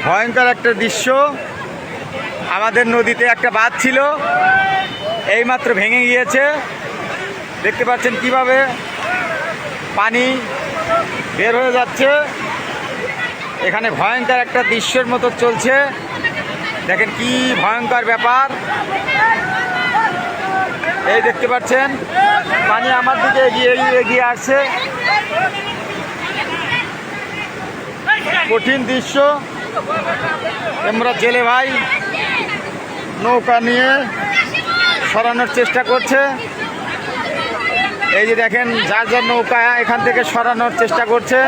ভয়ঙ্কর একটা দৃশ্য। আমাদের নদীতে একটা বাঁধ ছিল, এইমাত্র ভেঙে গিয়েছে। দেখতে পাচ্ছেন কিভাবে পানি বের হয়ে যাচ্ছে। এখানে ভয়ঙ্কর একটা দৃশ্যের মতো চলছে। দেখেন কি ভয়ঙ্কর ব্যাপার। এই দেখতে পাচ্ছেন পানি আমার দিকে এগিয়ে আসছে। কঠিন দৃশ্য। আমরা জেলে ভাই নৌকা নিয়ে সরানোর চেষ্টা করছে। এই যে দেখেন যার যার নৌকা এখান থেকে সরানোর চেষ্টা করছে।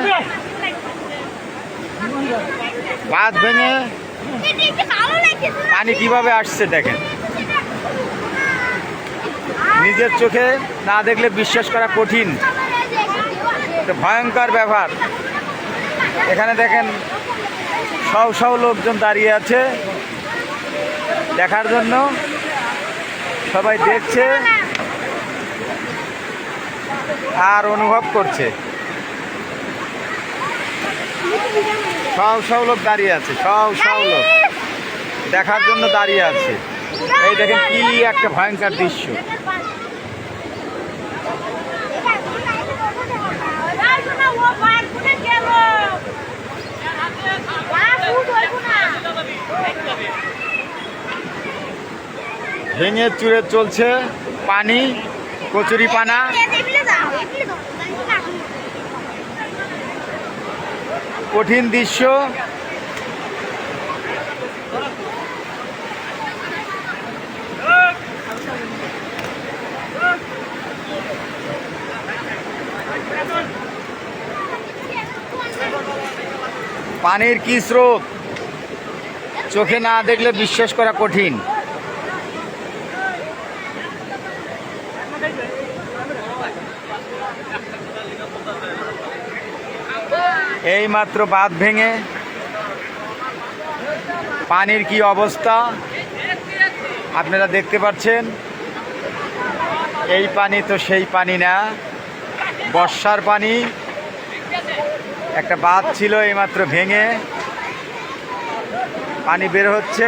বাঁধ ভেঙে পানি কিভাবে আসছে দেখেন। নিজের চোখে না দেখলে বিশ্বাস করা কঠিন। ভয়ঙ্কর ব্যাপার। এখানে দেখেন শও শও লোকজন দাঁড়িয়ে আছে দেখার জন্য। সবাই দেখছে আর অনুভব করছে। শও শও লোক দাঁড়িয়ে আছে, শও শও লোক দেখার জন্য দাঁড়িয়ে আছে। এই দেখেন কি একটা ভয়ঙ্কর দৃশ্য। ভেঙে চুরে চলছে পানি, কচুরি পানা। কঠিন দৃশ্য। পানির কি স্রোত, চোখে না দেখলে বিশ্বাস করা কঠিন। এই মাত্র বাঁধ ভেঙে পানির কি অবস্থা আপনারা দেখতে পাচ্ছেন। এই পানি তো সেই পানি না, বর্ষার পানি। একটা বাঁধ ছিল এইমাত্র ভেঙে পানি বের হচ্ছে।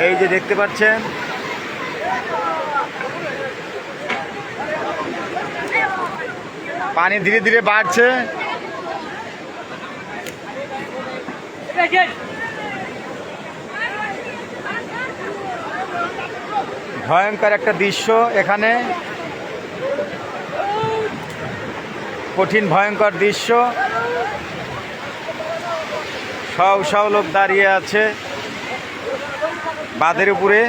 এই যে দেখতে পাচ্ছেন পানি ধীরে ধীরে বাড়ছে। ভয়ঙ্কর একটা দৃশ্য। এখানে কঠিন ভয়ঙ্কর দৃশ্য। শও শও লোক দাঁড়িয়ে আছে বাঁধের উপরে।